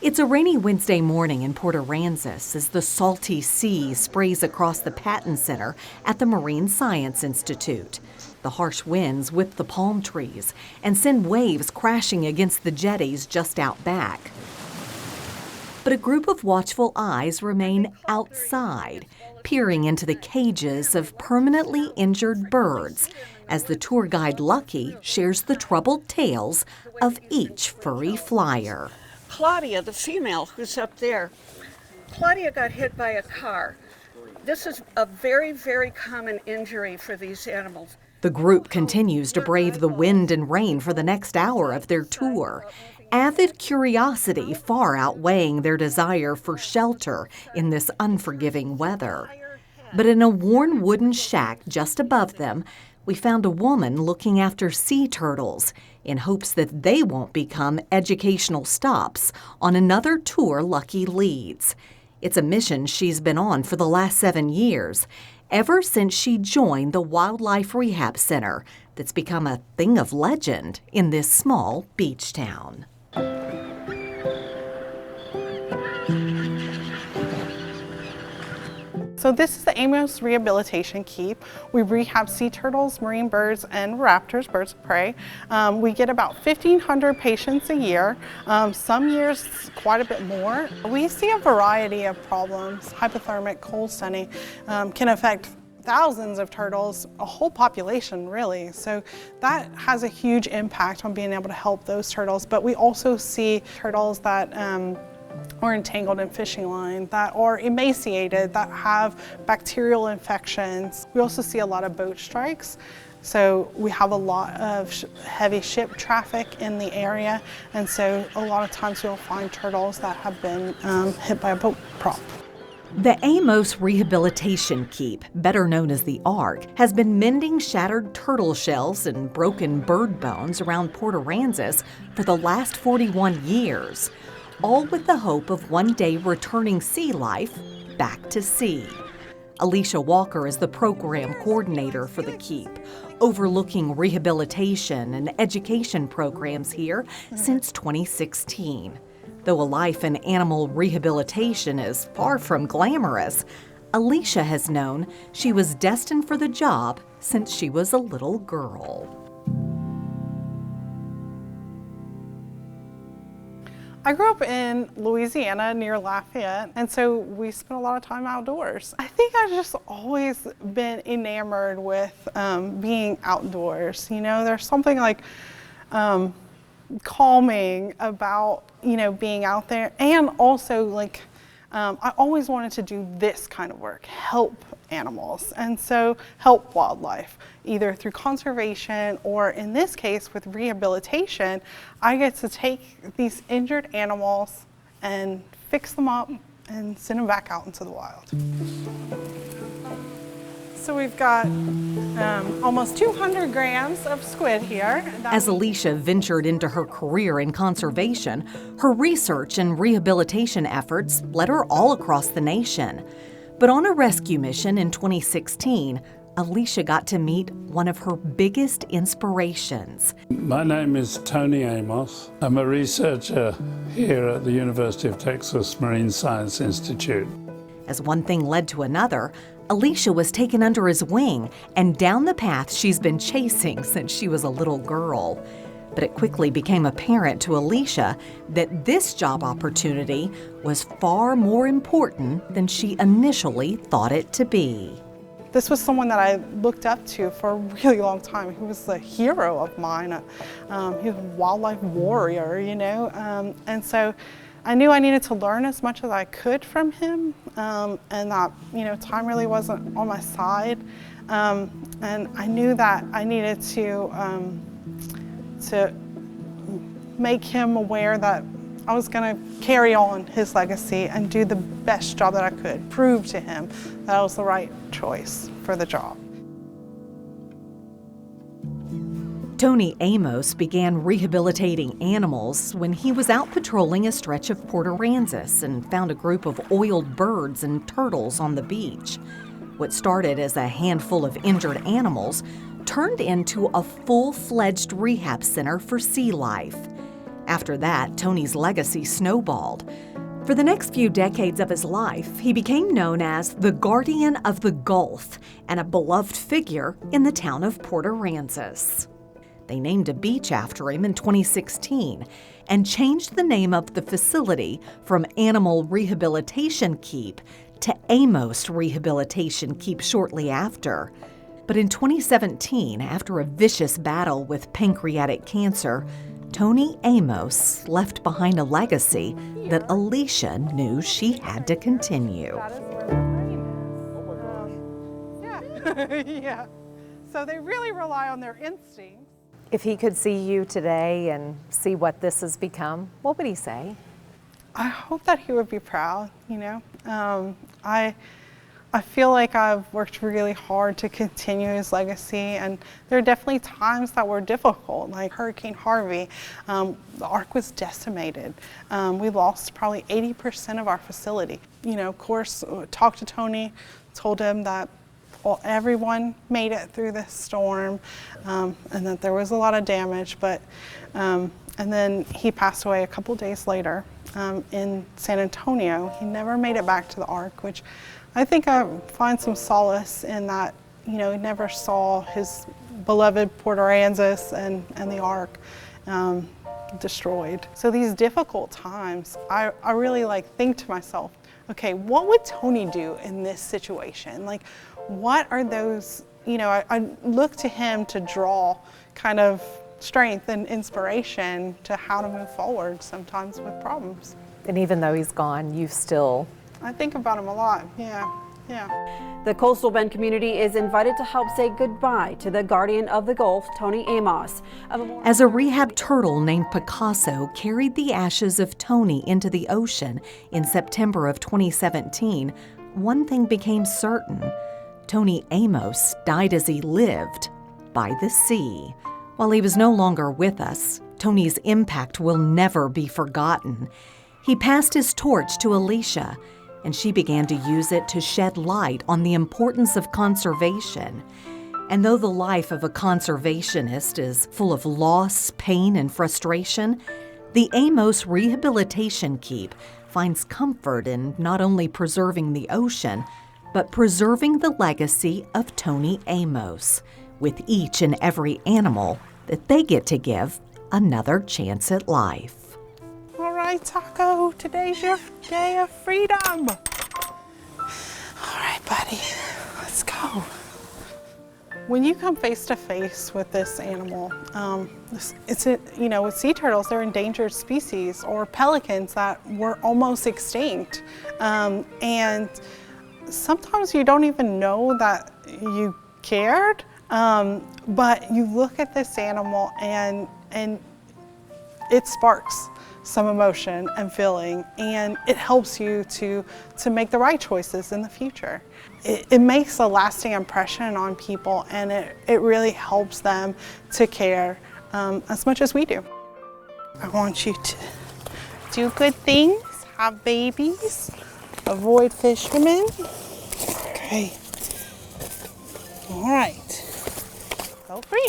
It's a rainy Wednesday morning in Port Aransas as the salty sea sprays across the Patton Center at the Marine Science Institute. The harsh winds whip the palm trees and send waves crashing against the jetties just out back. But a group of watchful eyes remain outside, peering into the cages of permanently injured birds as the tour guide Lucky shares the troubled tales of each furry flyer. Claudia, the female who's up there, Claudia got hit by a car. This is a very, very common injury for these animals. The group continues to brave the wind and rain for the next hour of their tour, avid curiosity far outweighing their desire for shelter in this unforgiving weather. But in a worn wooden shack just above them, we found a woman looking after sea turtles in hopes that they won't become educational stops on another tour Lucky leads. It's a mission she's been on for the last 7 years, ever since she joined the Wildlife Rehab Center that's become a thing of legend in this small beach town. So this is the Amos Rehabilitation Keep. We rehab sea turtles, marine birds, and raptors, birds of prey. We get about 1,500 patients a year. Some years quite a bit more. We see a variety of problems. Hypothermic cold stunning can affect thousands of turtles, a whole population really. So that has a huge impact on being able to help those turtles. But we also see turtles that or entangled in fishing line, that are emaciated, that have bacterial infections. We also see a lot of boat strikes. So we have a lot of heavy ship traffic in the area, and so a lot of times you'll find turtles that have been hit by a boat prop. The Amos Rehabilitation Keep, better known as the ARK, has been mending shattered turtle shells and broken bird bones around Port Aransas for the last 41 years. All with the hope of one day returning sea life back to sea. Alicia Walker is the program coordinator for the Keep, overlooking rehabilitation and education programs here since 2016. Though a life in animal rehabilitation is far from glamorous, Alicia has known she was destined for the job since she was a little girl. I grew up in Louisiana near Lafayette, and so we spent a lot of time outdoors. I think I've just always been enamored with being outdoors. You know, there's something like calming about, you know, being out there, and also like I always wanted to do this kind of work, help animals, and so help wildlife, either through conservation or in this case with rehabilitation. I get to take these injured animals and fix them up and send them back out into the wild. So we've got almost 200 grams of squid here. As Alicia ventured into her career in conservation, her research and rehabilitation efforts led her all across the nation. But on a rescue mission in 2016, Alicia got to meet one of her biggest inspirations. My name is Tony Amos. I'm a researcher here at the University of Texas Marine Science Institute. As one thing led to another, Alicia was taken under his wing and down the path she's been chasing since she was a little girl. But it quickly became apparent to Alicia that this job opportunity was far more important than she initially thought it to be. This was someone that I looked up to for a really long time. He was a hero of mine. He was a wildlife warrior, you know, and so I knew I needed to learn as much as I could from him, and that, you know, time really wasn't on my side, and I knew that I needed to make him aware that I was going to carry on his legacy and do the best job that I could, prove to him that I was the right choice for the job. Tony Amos began rehabilitating animals when he was out patrolling a stretch of Port Aransas and found a group of oiled birds and turtles on the beach. What started as a handful of injured animals turned into a full-fledged rehab center for sea life. After that, Tony's legacy snowballed. For the next few decades of his life, he became known as the Guardian of the Gulf and a beloved figure in the town of Port Aransas. They named a beach after him in 2016 and changed the name of the facility from Animal Rehabilitation Keep to Amos Rehabilitation Keep shortly after. But in 2017, after a vicious battle with pancreatic cancer, Tony Amos left behind a legacy that Alicia knew she had to continue. That is where the brain is. Yeah. So they really rely on their instincts. If he could see you today and see what this has become, what would he say? I hope that he would be proud, you know. I feel like I've worked really hard to continue his legacy, and there are definitely times that were difficult, like Hurricane Harvey. The Ark was decimated. We lost probably 80% of our facility. You know, of course, talked to Tony, told him that everyone made it through this storm, and that there was a lot of damage, but and then he passed away a couple days later in San Antonio. He never made it back to the Ark, which I think I find some solace in that. You know, he never saw his beloved Port Aransas and the Ark destroyed. So these difficult times, I really think to myself, okay, what would Tony do in this situation? Like, what are those, you know, I look to him to draw kind of strength and inspiration to how to move forward sometimes with problems. And even though he's gone, you still... I think about him a lot, yeah. The Coastal Bend community is invited to help say goodbye to the Guardian of the Gulf, Tony Amos. As a rehab turtle named Picasso carried the ashes of Tony into the ocean in September of 2017, one thing became certain. Tony Amos died as he lived, by the sea. While he was no longer with us, Tony's impact will never be forgotten. He passed his torch to Alicia, and she began to use it to shed light on the importance of conservation. And though the life of a conservationist is full of loss, pain, and frustration, the Amos Rehabilitation Keep finds comfort in not only preserving the ocean, but preserving the legacy of Tony Amos, with each and every animal that they get to give another chance at life. All right, Taco, today's your day of freedom. All right, buddy, let's go. When you come face to face with this animal, with sea turtles, they're endangered species, or pelicans that were almost extinct. And sometimes you don't even know that you cared, but you look at this animal and it sparks some emotion and feeling, and it helps you to make the right choices in the future. It makes a lasting impression on people, and it really helps them to care as much as we do. I want you to do good things, have babies, avoid fishermen. Okay. All right. Go free.